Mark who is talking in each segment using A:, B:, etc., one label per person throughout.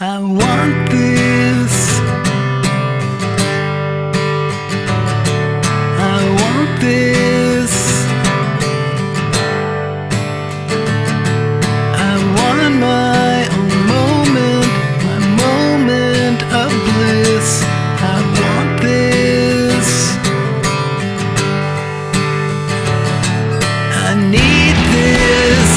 A: I want this. I want this. I want my own moment of bliss. I want this. I need this.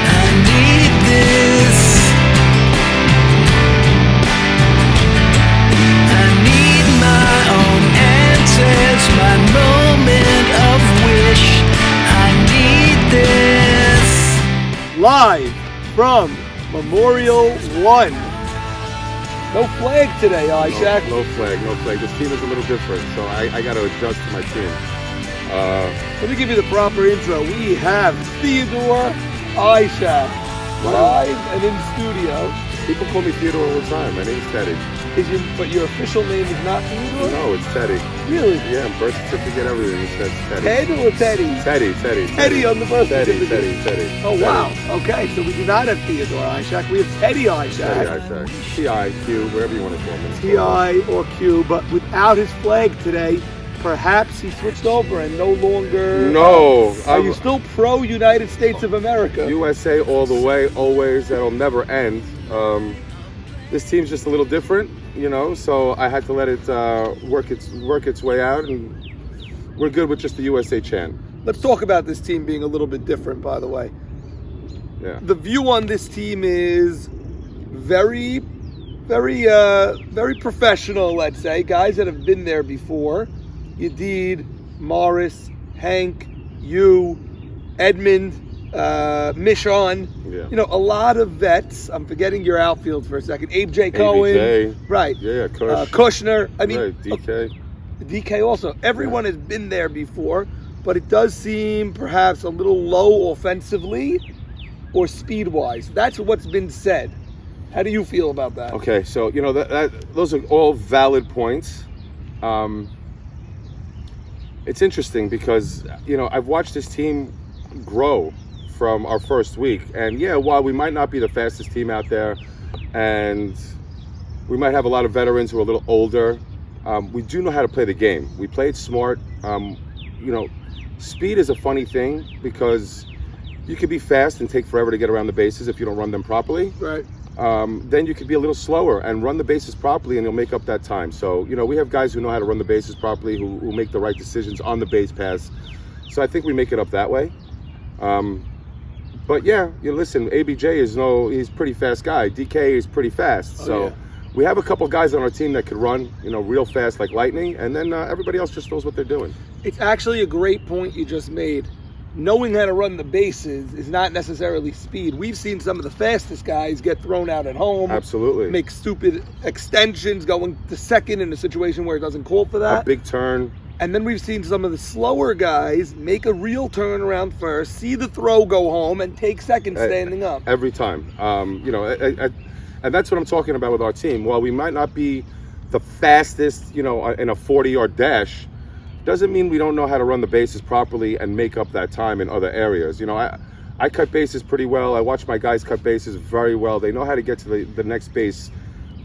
A: I need this. I need my own answers, my moment of wish. I need this.
B: Live from Memorial One. No flag today, Ishak.
C: No flag. This team is a little different, so I got to adjust to my team.
B: Let me give you the proper intro. We have Theodore Ishak live and in studio.
C: People call me Theodore all the time. My name's Teddy.
B: But your official name is not Theodore?
C: No, it's Teddy.
B: Really?
C: Yeah, birth certificate, everything. It says Teddy.
B: Ted or Teddy?
C: Teddy.
B: Teddy on the birth certificate.
C: Teddy.
B: Oh, wow. Okay, so we do not have Theodore Ishak. We have Teddy Ishak.
C: Teddy Ishak. T-I-Q, wherever you want to call me.
B: T-I or Q, but without his flag today, perhaps he switched over and no longer...
C: No.
B: Are you still pro-United States of America?
C: USA all the way, always. That'll never end. This team's just a little different, so I had to let it work its way out, and we're good with just the USA chant.
B: Let's talk about this team being a little bit different, by the way.
C: Yeah.
B: The view on this team is very professional, let's say. Guys that have been there before. Yedid, Morris, Hank, you, Edmund, Mishon.
C: Yeah.
B: A lot of vets. I'm forgetting your outfield for a second. Abe J. Cohen.
C: ABJ.
B: Right.
C: Yeah, Kush.
B: Kushner. I mean,
C: right, DK.
B: DK also. Everyone has been there before, but it does seem perhaps a little low offensively or speed-wise. That's what's been said. How do you feel about that?
C: Okay, so those are all valid points. It's interesting because I've watched this team grow from our first week, and while we might not be the fastest team out there, and we might have a lot of veterans who are a little older, we do know how to play the game. We played smart. Speed is a funny thing because you could be fast and take forever to get around the bases if you don't run them properly.
B: Right.
C: Then you could be a little slower and run the bases properly, and you'll make up that time. So we have guys who know how to run the bases properly, who make the right decisions on the base pass. So I think we make it up that way. But listen, ABJ he's a pretty fast guy. DK is pretty fast. So we have a couple guys on our team that could run, real fast like lightning, and then everybody else just knows what they're doing.
B: It's actually a great point you just made. Knowing how to run the bases is not necessarily speed. We've seen some of the fastest guys get thrown out at home.
C: Absolutely.
B: Make stupid extensions going to second in a situation where it doesn't call for that.
C: A big turn.
B: And then we've seen some of the slower guys make a real turn around first, see the throw go home, and take second standing up.
C: Every time. And that's what I'm talking about with our team. While we might not be the fastest, in a 40-yard dash, doesn't mean we don't know how to run the bases properly and make up that time in other areas. I cut bases pretty well. I watch my guys cut bases very well. They know how to get to the next base,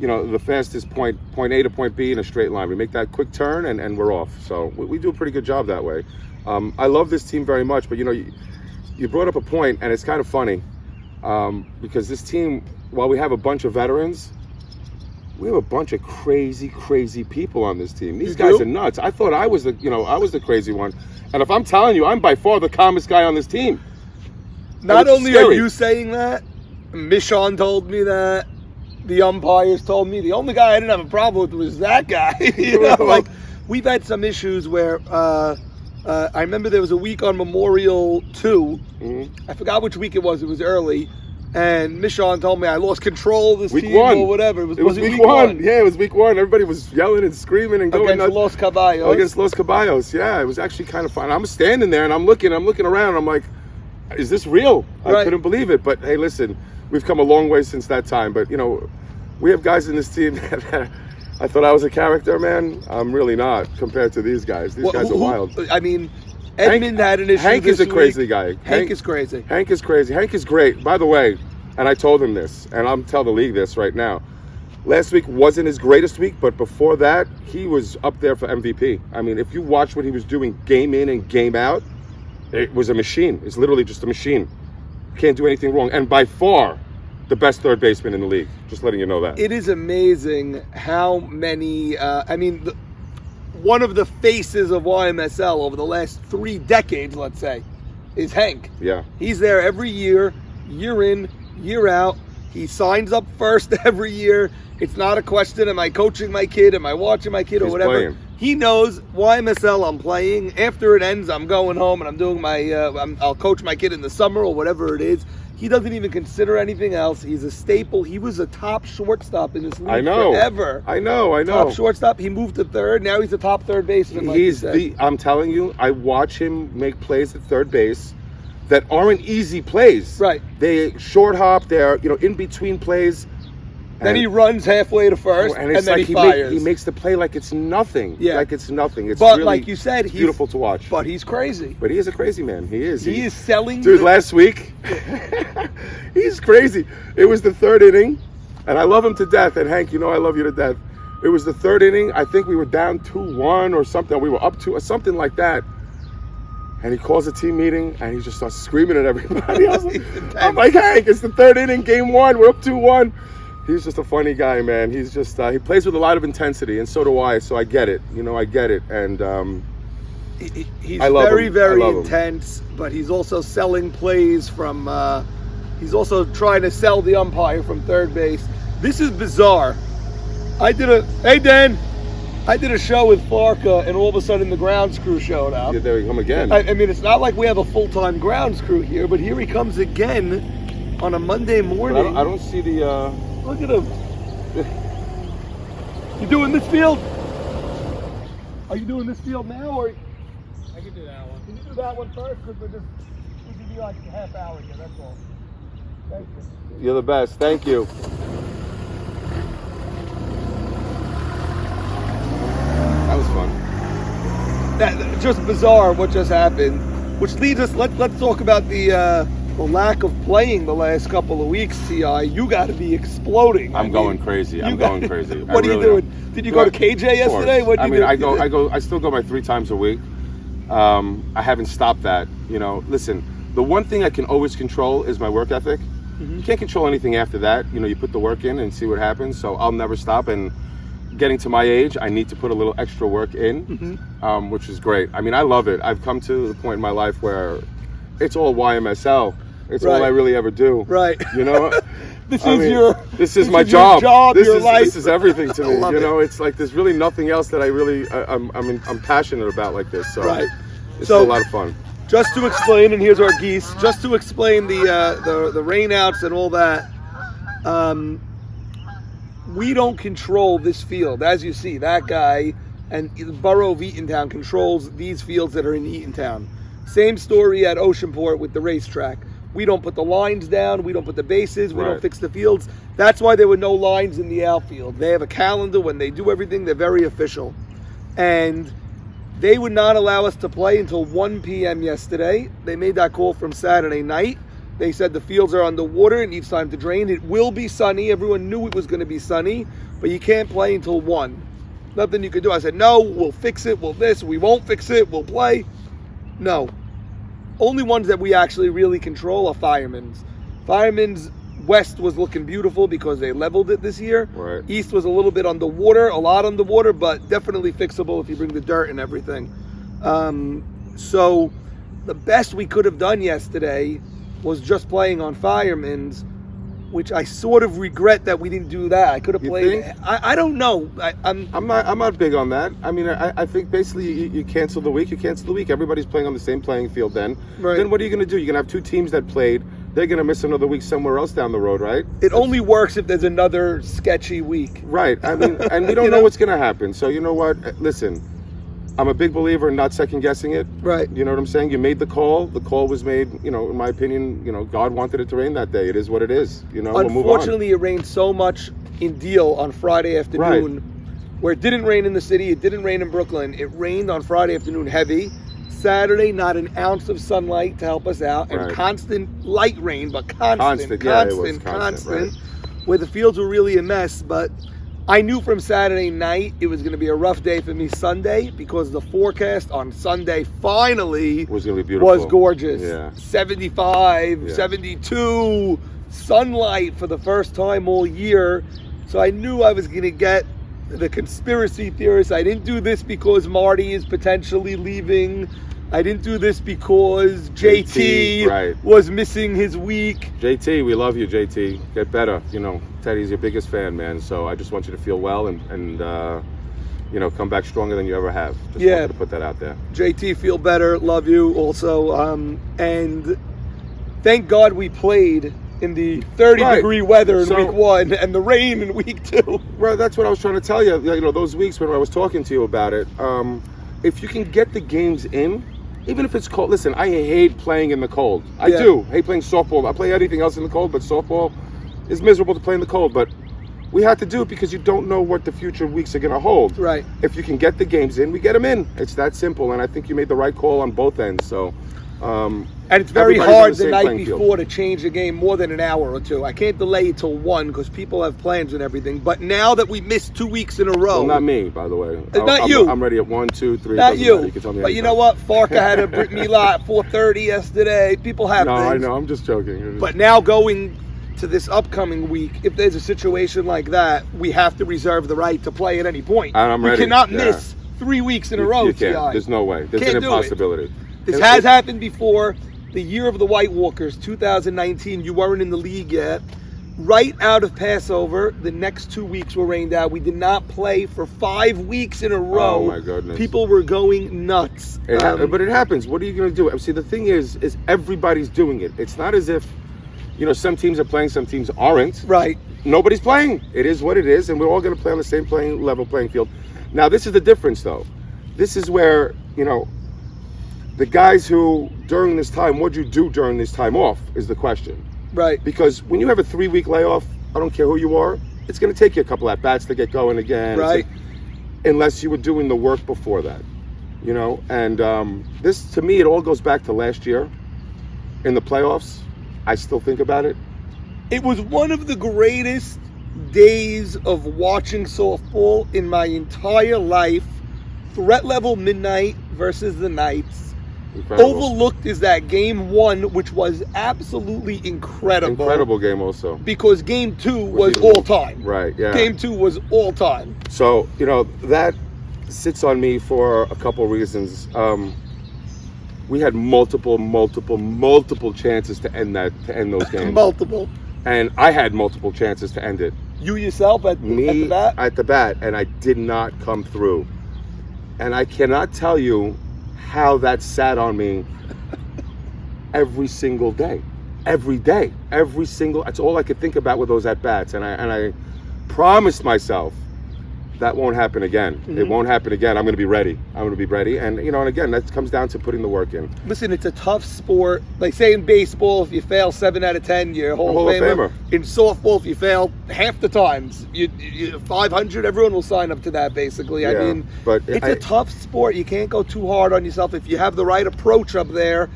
C: the fastest point A to point B in a straight line. We make that quick turn and we're off. So we do a pretty good job that way. I love this team very much, but you brought up a point, and it's kind of funny because this team, while we have a bunch of veterans, we have a bunch of crazy people on this team. These guys are nuts. I thought I was the crazy one. And if I'm telling you, I'm by far the calmest guy on this team.
B: Not only are you saying that, Mishon told me that, the umpires told me. The only guy I didn't have a problem with was that guy. We've had some issues where I remember there was a week on Memorial 2. Mm-hmm. I forgot which week it was. It was early. And Mishon told me I lost control of this
C: week
B: team
C: one.
B: Or whatever.
C: It was week one. Yeah, it was week one. Everybody was yelling and screaming and going
B: against Los Caballos.
C: Against Los Caballos. Yeah, it was actually kind of fun. I'm standing there and I'm looking around. And I'm like, is this real?
B: Right.
C: I couldn't believe it. But hey, listen, we've come a long way since that time. But we have guys in this team that I thought I was a character, man. I'm really not compared to these guys. These guys are wild.
B: I mean, Edmund had an issue.
C: Hank is
B: this
C: a crazy
B: week.
C: guy.
B: Hank is crazy.
C: Hank is crazy. Hank is great. By the way, and I told him this, and I'm telling the league this right now. Last week wasn't his greatest week, but before that, he was up there for MVP. I mean, if you watch what he was doing game in and game out, it was a machine. It's literally just a machine. Can't do anything wrong. And by far, the best third baseman in the league. Just letting you know that.
B: It is amazing how many, one of the faces of YMSL over the last 3 decades, let's say, is Hank.
C: Yeah.
B: He's there every year, year in, year out. He signs up first every year. It's not a question, am I coaching my kid? Am I watching my kid or
C: He's
B: whatever?
C: playing.
B: He knows YMSL, I'm playing. After it ends, I'm going home and I'm doing my, I'll coach my kid in the summer or whatever it is. He doesn't even consider anything else. He's a staple. He was a top shortstop in this league forever.
C: I know.
B: Top shortstop. He moved to third. Now he's a top third baseman. Like
C: I'm telling you, I watch him make plays at third base that aren't easy plays.
B: Right.
C: They short hop. They're in between plays.
B: Then he runs halfway to first, and then
C: like
B: he fires.
C: He makes the play like it's nothing.
B: Yeah.
C: Like it's nothing. It's
B: but
C: really
B: like you said, he's
C: beautiful to watch.
B: But he's crazy.
C: But he is a crazy man. He is.
B: He is selling.
C: Dude, last week, he's crazy. It was the third inning, and I love him to death. And Hank, I love you to death. It was the third inning. I think we were down 2-1 or something. We were up 2 or something like that. And he calls a team meeting, and he just starts screaming at everybody. I'm like, Hank, it's the third inning, game 1. We're up 2-1. He's just a funny guy, man. He's just he plays with a lot of intensity, and so do I. So I get it, I get it, and
B: he's
C: I love
B: very,
C: him.
B: very
C: I love
B: intense. But he's also selling plays from. He's also trying to sell the umpire from third base. This is bizarre. Hey Dan, I did a show with Farka, and all of a sudden the grounds crew showed up.
C: Yeah, there we come again.
B: I mean, it's not like we have a full-time grounds crew here, but here he comes again on a Monday morning.
C: I don't see the.
B: Look at him. You doing this field? Are you doing this field now, or?
D: I can do that one.
B: Can you do that one first? Because we can be like a half hour here, that's all. Thank you.
C: You're the best. Thank you. That was fun.
B: That just bizarre what just happened, which leads us. Let's talk about the lack of playing the last couple of weeks. Ti, you got to be exploding.
C: I'm going crazy. Going crazy.
B: What are you doing? Did you go to KJ yesterday? What did you do?
C: I still go by 3 times a week. I haven't stopped that. Listen, the one thing I can always control is my work ethic.
B: Mm-hmm.
C: You can't control anything after that. You put the work in and see what happens. So I'll never stop. And getting to my age, I need to put a little extra work in, which is great. I mean, I love it. I've come to the point in my life where it's all YMSL. It's all I really ever do.
B: Right. This is
C: my job.
B: Your life.
C: This is everything to me.
B: It.
C: It's like there's really nothing else that I really I'm passionate about like this. So
B: right.
C: It's a lot of fun.
B: Just to explain, and here's our geese. Just to explain the rainouts and all that. We don't control this field, as you see. That guy and the borough of Eatontown controls these fields that are in Eatontown. Same story at Oceanport with the racetrack. We don't put the lines down. We don't put the bases. We don't fix the fields. That's why there were no lines in the outfield. They have a calendar. When they do everything, they're very official. And they would not allow us to play until 1 p.m. yesterday. They made that call from Saturday night. They said the fields are underwater. It needs time to drain. It will be sunny. Everyone knew it was going to be sunny. But you can't play until 1. Nothing you could do. I said, no, we'll fix it. We won't fix it. We'll play. No. Only ones that we actually really control are Firemen's. Firemen's West was looking beautiful because they leveled it this year.
C: Right.
B: East was a little bit underwater, a lot underwater, but definitely fixable if you bring the dirt and everything. So the best we could have done yesterday was just playing on Firemen's, which I sort of regret that we didn't do that. I could have played. I don't know.
C: I'm not big on that. I mean, I think basically you cancel the week. You cancel the week. Everybody's playing on the same playing field. Then what are you going to do? You're going to have 2 teams that played. They're going to miss another week somewhere else down the road, right?
B: It only works if there's another sketchy week.
C: Right. I mean, and we don't know what's going to happen. So you know what? Listen, I'm a big believer in not second guessing it.
B: Right.
C: You know what I'm saying? You made the call. The call was made, in my opinion, God wanted it to rain that day. It is what it is. We'll move on.
B: Unfortunately, it rained so much in Deal on Friday afternoon, where it didn't rain in the city. It didn't rain in Brooklyn. It rained on Friday afternoon heavy. Saturday, not an ounce of sunlight to help us out, and
C: Right.
B: constant light rain, but constant,
C: Yeah, it was constant,
B: where the fields were really a mess. But I knew from Saturday night it was going to be a rough day for me Sunday, because the forecast on Sunday finally
C: Was gonna be beautiful.
B: was gorgeous.
C: Yeah.
B: 75,
C: Yeah.
B: 72, sunlight for the first time all year. So I knew I was going to get the conspiracy theorists. I didn't do this because Marty is potentially leaving. I didn't do this because JT
C: right.
B: was missing his week.
C: JT, we love you, JT. Get better. You know, Teddy's your biggest fan, man. So I just want you to feel well and you know, come back stronger than you ever have. Just wanted to put that out there.
B: JT, feel better. Love you also. And thank God we played in the 30-degree weather in week 1 and the rain in week 2.
C: Well, that's what I was trying to tell you. You know, those weeks when I was talking to you about it, if you can get the games in, even if it's cold. Listen, I hate playing in the cold. I do hate playing softball. I play anything else in the cold, but softball is miserable to play in the cold. But we had to do it because you don't know what the future weeks are going to hold.
B: Right.
C: If you can get the games in, we get them in. It's that simple, and I think you made the right call on both ends. So.
B: And it's very hard the night before to change the game more than an hour or two. I can't delay it till 1 because people have plans and everything. But now that we missed 2 weeks in a row.
C: Well, not me, by the way.
B: Not you.
C: I'm ready at 1, 2, 3.
B: Not you.
C: You can tell me
B: but you know what? Farka had a Brit Milah at 4:30 yesterday. People have
C: No,
B: things.
C: I know. I'm just joking.
B: But now going to this upcoming week, if there's a situation like that, we have to reserve the right to play at any point.
C: And I'm ready.
B: We cannot miss 3 weeks in a row,
C: You can't.
B: T.I.
C: There's no way. There's
B: Can't
C: an
B: do
C: impossibility.
B: This has happened before. The year of the White Walkers, 2019, you weren't in the league yet. Right out of Passover, the next 2 weeks were rained out. We did not play for 5 weeks in a row.
C: Oh, my goodness.
B: People were going nuts.
C: But it happens. What are you going to do? See, the thing is everybody's doing it. It's not as if, you know, some teams are playing, some teams aren't.
B: Right.
C: Nobody's playing. It is what it is, and we're all going to play on the same level playing field. Now, this is the difference, though. This is where, you know, the guys who, during this time, what'd you do during this time off is the question.
B: Right.
C: Because when you have a 3-week layoff, I don't care who you are, it's going to take you a couple at-bats to get going again.
B: Right.
C: Unless you were doing the work before that, you know? And this, to me, it all goes back to last year in the playoffs. I still think about it.
B: It was one of the greatest days of watching softball in my entire life. Threat level midnight versus the Knights.
C: Incredible.
B: Overlooked is that game 1, which was absolutely incredible.
C: Incredible game also.
B: Because game 2 was all time.
C: Right, yeah.
B: Game 2 was all time.
C: So, you know, that sits on me for a couple reasons. We had multiple chances to end those games.
B: Multiple.
C: And I had multiple chances to end it.
B: You yourself at the bat?
C: At the bat, and I did not come through. And I cannot tell you how that sat on me every single day. Every day. That's all I could think about with those at-bats. And I promised myself that won't happen again. Mm-hmm. It won't happen again. I'm going to be ready. And, you know, and again, that comes down to putting the work in.
B: Listen, it's a tough sport. Like, say in baseball, if you fail 7 out of 10, you're a Hall of Famer. In softball, if you fail half the times, you 500, everyone will sign up to that, basically.
C: Yeah,
B: I mean,
C: but
B: it's a tough sport. You can't go too hard on yourself. If you have the right approach up there,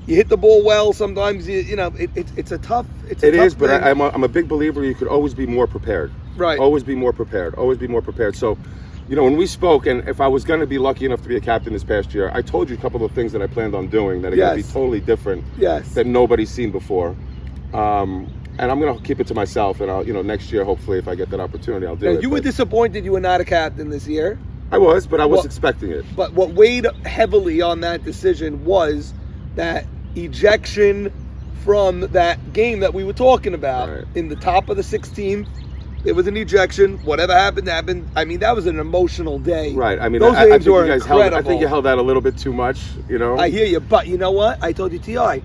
B: you hit the ball well. Sometimes, it's a tough It is,
C: but I'm a big believer you could always be more prepared.
B: Right.
C: Always be more prepared. So, you know, when we spoke, and if I was going to be lucky enough to be a captain this past year, I told you a couple of things that I planned on doing that are going to be totally different.
B: Yes.
C: That nobody's seen before. And I'm going to keep it to myself. And I'll, you know, next year, hopefully, if I get that opportunity, I'll do it.
B: You were disappointed you were not a captain this year.
C: I was, but I was expecting it.
B: But what weighed heavily on that decision was that ejection from that game that we were talking about.
C: Right.
B: In the top of the 16th. There was an ejection. Whatever happened. I mean, that was an emotional day.
C: Right. I mean,
B: those games were incredible.
C: I think you held that a little bit too much, you know?
B: I hear you. But you know what? I told you, T.I.,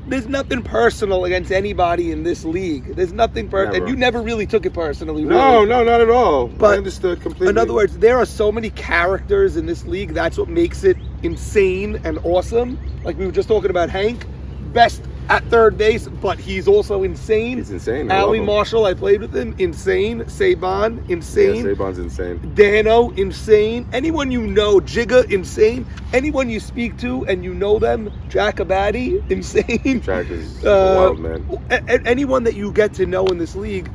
B: there's nothing personal against anybody in this league. There's nothing personal. And you never really took it personally.
C: No,
B: really.
C: no, not at all.
B: But
C: I understood completely.
B: In other words, there are so many characters in this league. That's what makes it insane and awesome. Like we were just talking about Hank. Best at third base, but he's also insane.
C: He's insane. I
B: Ali
C: love him.
B: Marshall, I played with him, insane. Saban, insane.
C: Yeah, Saban's insane.
B: Dano, insane. Anyone you know, Jigga, insane. Anyone you speak to and you know them, Jack Abadi, insane.
C: Jack is a wild man.
B: Anyone that you get to know in this league,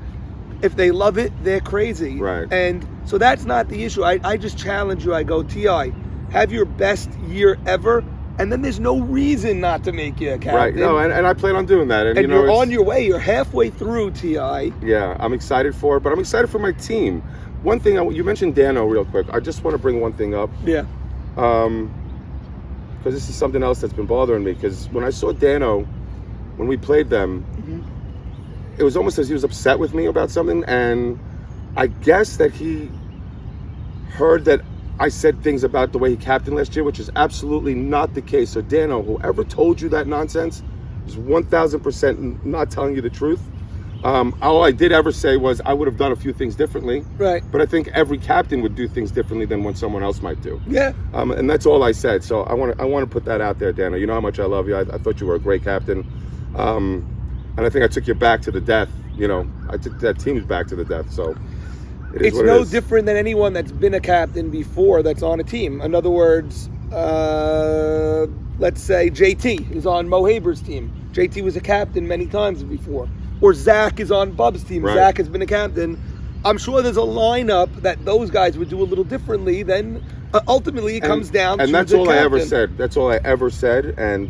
B: if they love it, they're crazy.
C: Right.
B: And so that's not the issue. I just challenge you. I go, T.I., have your best year ever, and then there's no reason not to make you a captain.
C: Right. No, and I plan on doing that. And you know,
B: you're on your way. You're halfway through, T.I.
C: Yeah, I'm excited for it, but I'm excited for my team. One thing, you mentioned Dano real quick. I just want to bring one thing up.
B: Yeah.
C: Because this is something else that's been bothering me. Because when I saw Dano, when we played them, it was almost as he was upset with me about something, and I guess that he heard that I said things about the way he captained last year, which is absolutely not the case. So Dano, whoever told you that nonsense is 1,000% not telling you the truth. All I did ever say was I would have done a few things differently.
B: Right.
C: But I think every captain would do things differently than what someone else might do.
B: Yeah.
C: And that's all I said. So I want to put that out there, Dano. You know how much I love you. I thought you were a great captain. And I think I took you back to the death. You know, I took that team's back to the death. So
B: it's no different than anyone that's been a captain before that's on a team. In other words, let's say JT is on Mo Haber's team. JT was a captain many times before. Or Zach is on Bub's team.
C: Right.
B: Zach has been a captain. I'm sure there's a lineup that those guys would do a little differently. Then ultimately it comes down to the captain.
C: And that's all I ever said. That's all I ever said. And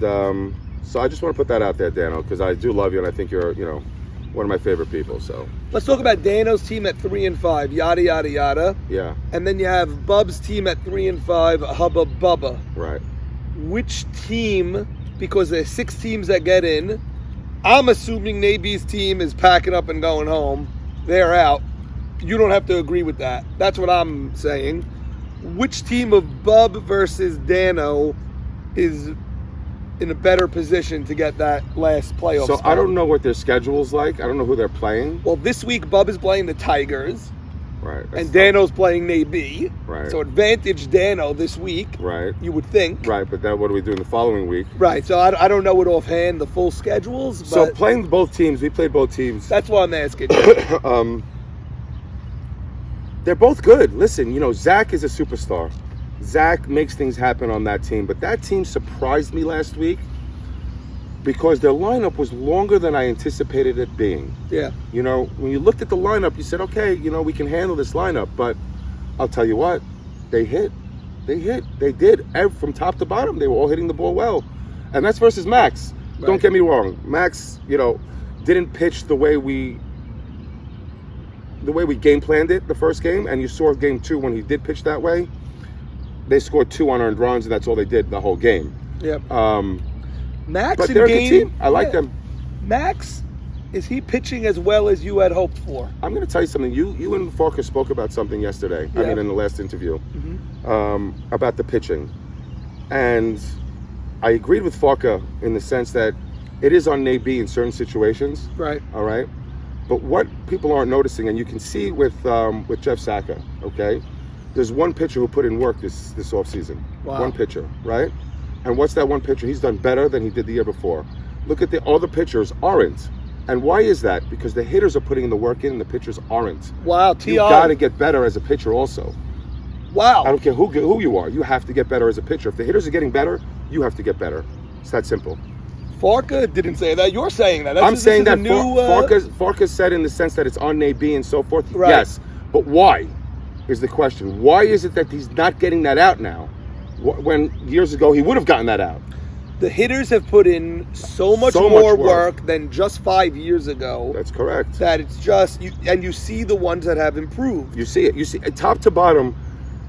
C: so I just want to put that out there, Dano, because I do love you and I think you're, one of my favorite people. So
B: let's talk about Dano's team at 3-5, yada yada yada.
C: Yeah.
B: And then you have Bub's team at 3-5, hubba bubba.
C: Right.
B: Which team? Because there's 6 teams that get in. I'm assuming Naby's team is packing up and going home. They're out. You don't have to agree with that. That's what I'm saying. Which team of Bub versus Dano is in a better position to get that last playoff
C: So
B: spot?
C: I don't know what their schedule's like. I don't know who they're playing.
B: Well, this week Bub is playing the Tigers.
C: Right.
B: And Dano's playing Naby.
C: Right.
B: So advantage Dano this week.
C: Right.
B: You would think.
C: Right, but then what do we do in the following week?
B: Right. So I don't know it offhand, the full schedules. But
C: So playing both teams, we played both teams.
B: that's why I'm asking.
C: They're both good. Listen, Zach is a superstar. Zach makes things happen on that team, but that team surprised me last week because their lineup was longer than I anticipated it being.
B: Yeah.
C: When you looked at the lineup, you said, okay, we can handle this lineup, but I'll tell you what, they hit. They did. From top to bottom, they were all hitting the ball well. And that's versus Max.
B: Right.
C: Don't get me wrong. Max, didn't pitch the way we game planned it the first game, and you saw game 2 when he did pitch that way. They scored 2 unearned runs, and that's all they did the whole game.
B: Yep. Max
C: But
B: in
C: they're a
B: game,
C: good team. I like them.
B: Max, is he pitching as well as you had hoped for?
C: I'm going to tell you something. You and Farkas spoke about something yesterday.
B: Yeah.
C: In the last interview,
B: Mm-hmm.
C: about the pitching, and I agreed with Farka in the sense that it is on Naby in certain situations.
B: Right.
C: All right. But what people aren't noticing, and you can see with Jeff Saka, okay, there's one pitcher who put in work this offseason.
B: Wow.
C: One pitcher, right? And what's that one pitcher? He's done better than he did the year before. Look at the other pitchers aren't. And why is that? Because the hitters are putting the work in and the pitchers aren't.
B: Wow,
C: You got to get better as a pitcher also.
B: Wow.
C: I don't care who you are. You have to get better as a pitcher. If the hitters are getting better, you have to get better. It's that simple.
B: Farka didn't say that. You're saying that.
C: I'm saying that
B: new,
C: Farkas said in the sense that it's on Naby and so forth.
B: Right.
C: Yes. But why is the question. Why is it that he's not getting that out now? When years ago he would have gotten that out.
B: The hitters have put in so much
C: So
B: more
C: much work.
B: than just 5 years ago.
C: That's correct.
B: That it's just, you see the ones that have improved.
C: You see it. You see top to bottom.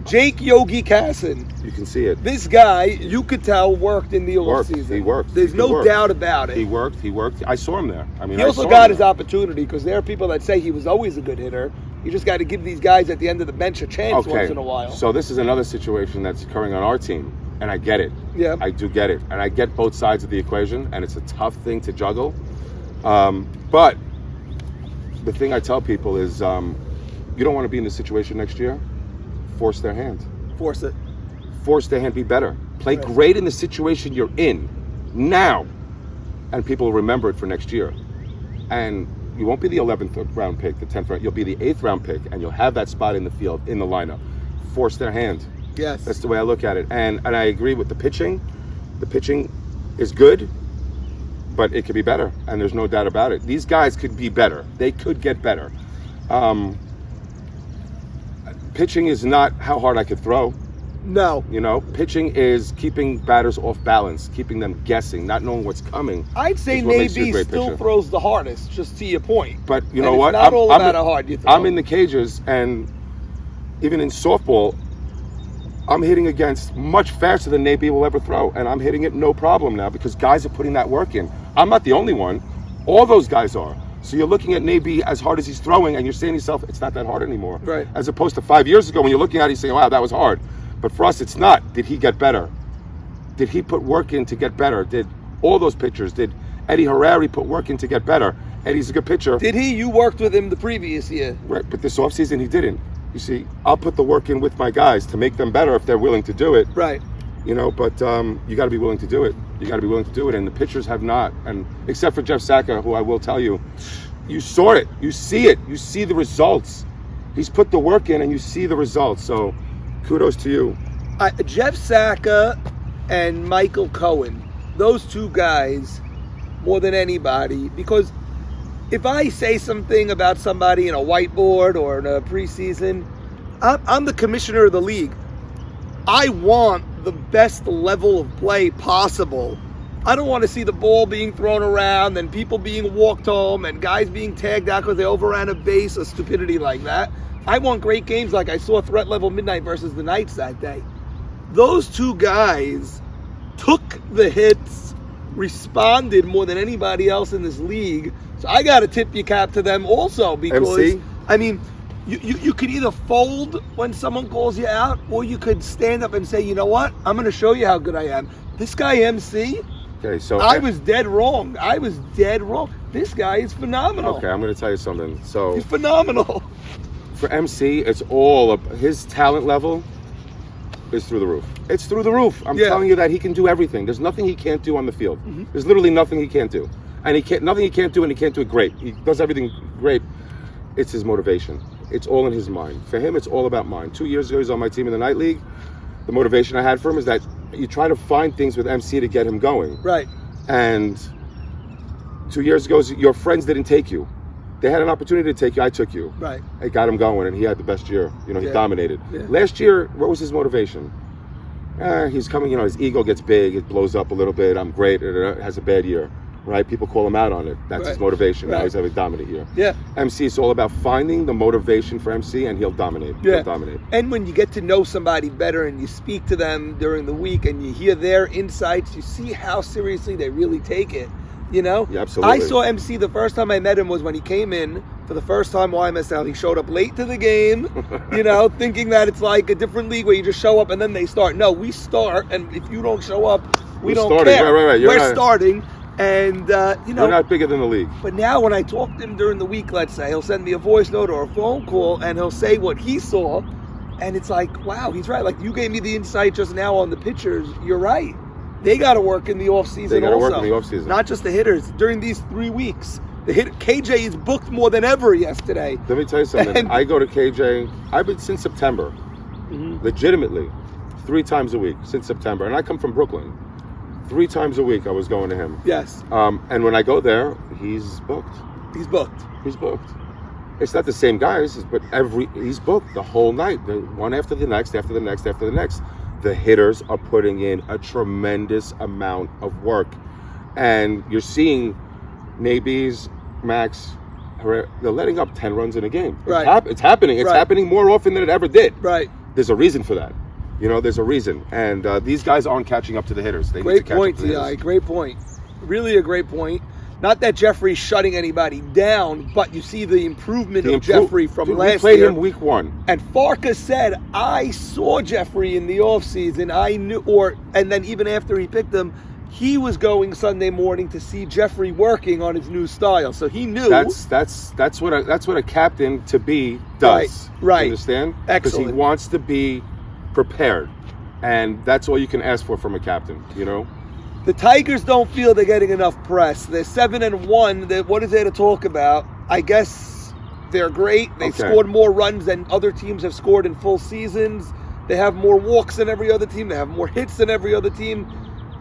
B: Jake Yogi Kassan.
C: You can see it.
B: This guy, you could tell, worked in the off season.
C: He worked.
B: There's no
C: worked.
B: doubt about it.
C: He worked. I saw him there.
B: He also got his opportunity because there are people that say he was always a good hitter. You just got to give these guys at the end of the bench a chance once in a while.
C: So this is another situation that's occurring on our team, and I get it.
B: Yeah.
C: I do get it, and I get both sides of the equation, and it's a tough thing to juggle. But the thing I tell people is, you don't want to be in this situation next year. Force their hand.
B: Force it.
C: Force their hand. Be better. Play
B: Right.
C: great in the situation you're in now. and people will remember it for next year. And you won't be the 11th round pick, the 10th round. You'll be the 8th round pick, and you'll have that spot in the field, in the lineup. Force their hand.
B: Yes.
C: That's the way I look at it. And I agree with the pitching. The pitching is good, but it could be better, and there's no doubt about it. These guys could be better. They could get better. Pitching is not how hard I could throw.
B: No.
C: You know, pitching is keeping batters off balance, keeping them guessing, not knowing what's coming.
B: I'd say
C: is what makes you a
B: Navy
C: great
B: still
C: pitcher.
B: throws the hardest, just to your point.
C: But you
B: And
C: know
B: it's
C: what?
B: not all about how hard you throw.
C: I'm in the cages, and even in softball, I'm hitting against much faster than Navy will ever throw, and I'm hitting it no problem now because guys are putting that work in. I'm not the only one. All those guys are. So you're looking at Navy as hard as he's throwing, and you're saying to yourself, it's not that hard anymore.
B: Right.
C: As opposed to 5 years ago when you're looking at it, you're saying, wow, that was hard. But for us, it's not. Did he get better? Did he put work in to get better? Did all those pitchers, did Eddie Harari put work in to get better? Eddie's a good pitcher.
B: Did he? You worked with him the previous year.
C: Right, but this offseason he didn't. You see, I'll put the work in with my guys to make them better if they're willing to do it.
B: Right.
C: You know, but you got to be willing to do it. You got to be willing to do it, and the pitchers have not. And except for Jeff Saka, who I will tell you, you saw it. You see it. You see the results. He's put the work in, and you see the results. So, kudos to you.
B: Jeff Saka and Michael Cohen, those two guys, more than anybody, because if I say something about somebody in a whiteboard or in a preseason, I'm the commissioner of the league. I want the best level of play possible. I don't want to see the ball being thrown around and people being walked home and guys being tagged out because they overran a base or stupidity like that. I want great games like I saw Threat Level Midnight versus the Knights that day. Those two guys took the hits, responded more than anybody else in this league. So I got to tip your cap to them also because,
C: MC?
B: I mean, you could either fold when someone calls you out or you could stand up and say, you know what, I'm going to show you how good I am. This guy MC,
C: Okay, so
B: I was dead wrong. This guy is phenomenal.
C: Okay, I'm going to tell you something. So
B: He's phenomenal.
C: for MC, it's all his talent level is through the roof. It's through the roof. I'm
B: Yeah.
C: telling you that he can do everything. There's nothing he can't do on the field. There's literally nothing he can't do. And nothing he can't do, and he can't do it great. He does everything great. It's his motivation. It's all in his mind. For him, it's all about mind. 2 years ago, he was on my team in the Night League. The motivation I had for him is that you try to find things with MC to get him going.
B: Right.
C: And 2 years ago, your friends didn't take you. They had an opportunity to take you. I took you.
B: Right.
C: I got him going, and he had the best year. You know, he
B: Yeah.
C: dominated.
B: Yeah.
C: Last year, what was his motivation? He's coming, you know, his ego gets big. It blows up a little bit. I'm great. Has a bad year, right? People call him out on it. That's his
B: Right.
C: motivation. Now
B: Right.
C: he's having a dominant year.
B: Yeah.
C: MC, it's all about finding the motivation for MC, and he'll dominate.
B: Yeah.
C: He'll dominate.
B: And when you get to know somebody better and you speak to them during the week and you hear their insights, you see how seriously they really take it. You know?
C: Yeah, absolutely.
B: I saw MC the first time I met him was when he came in for the first time YMSL. He showed up late to the game, you know, thinking that it's like a different league where you just show up and then they start. No, we start, and if you don't show up, we
C: We're
B: don't
C: starting.
B: care.
C: Right. You're
B: We're
C: not-
B: starting, and you know.
C: We're not bigger than the league.
B: But now when I talk to him during the week, let's say, he'll send me a voice note or a phone call and he'll say what he saw. And it's like, wow, he's right. Like you gave me the insight just now on the pitchers. You're right. They got to work in the offseason also.
C: They gotta work in the offseason.
B: Not just the hitters. During these 3 weeks, KJ is booked more than ever yesterday.
C: Let me tell you something.
B: And-
C: I go to KJ, I've been since September, legitimately, 3 times a week since September. And I come from Brooklyn. 3 times a week I was going to him.
B: Yes,
C: And when I go there, he's booked.
B: he's booked.
C: He's booked. It's not the same guys, but he's booked the whole night. One after the next, after the next, after the next. The hitters are putting in a tremendous amount of work. And you're seeing Nabies, Max, they're letting up 10 runs in a game.
B: Right.
C: It's happening. It's
B: Right.
C: happening more often than it ever did.
B: Right.
C: There's a reason for that. You know, there's a reason. And these guys aren't catching up to the hitters. They need to
B: Great
C: catch
B: point,
C: up to the hitters.
B: Ti. Great point. Really a great point. Not that Jeffrey's shutting anybody down, but you see the improvement of Jeffrey from
C: Dude,
B: last
C: we played
B: year.
C: him week 1.
B: And Farkas said, I saw Jeffrey in the offseason. I knew, and then even after he picked him, he was going Sunday morning to see Jeffrey working on his new style. So he knew.
C: That's what a captain to be does.
B: Right.
C: You understand?
B: Excellent.
C: Because he wants to be prepared, and that's all you can ask for from a captain. You know.
B: The Tigers don't feel they're getting enough press. They're 7-1. What is there to talk about? I guess they're great. They scored more runs than other teams have scored in full seasons. They have more walks than every other team. They have more hits than every other team.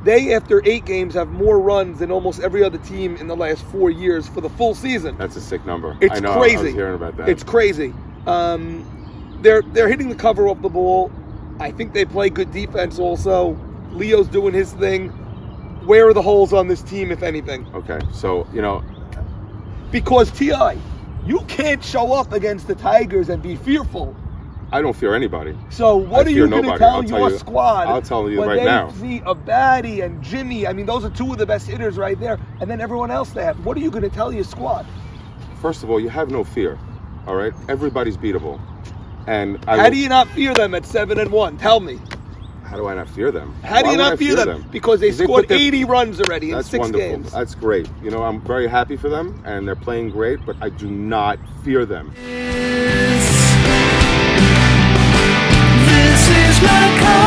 B: They, after 8 games, have more runs than almost every other team in the last 4 years for the full season.
C: That's a sick number.
B: It's
C: I know,
B: crazy.
C: I was hearing about that.
B: It's crazy. They're hitting the cover off the ball. I think they play good defense also. Leo's doing his thing. Where are the holes on this team, if anything?
C: Okay, so,
B: Because, T.I., you can't show up against the Tigers and be fearful.
C: I don't fear anybody.
B: So what are you going to tell your
C: you,
B: squad?
C: I'll tell you
B: when
C: right now.
B: they see a Batty and Jimmy, I mean, those are 2 of the best hitters right there, and then everyone else they have. What are you going to tell your squad?
C: First of all, you have no fear, all right? Everybody's beatable. And
B: How do you not fear them at 7-1? Tell me.
C: How do I not fear them?
B: How do you not fear them? Because they scored 80 runs already in 6
C: wonderful.
B: games.
C: That's great. I'm very happy for them, and they're playing great, but I do not fear them.
A: This is my call.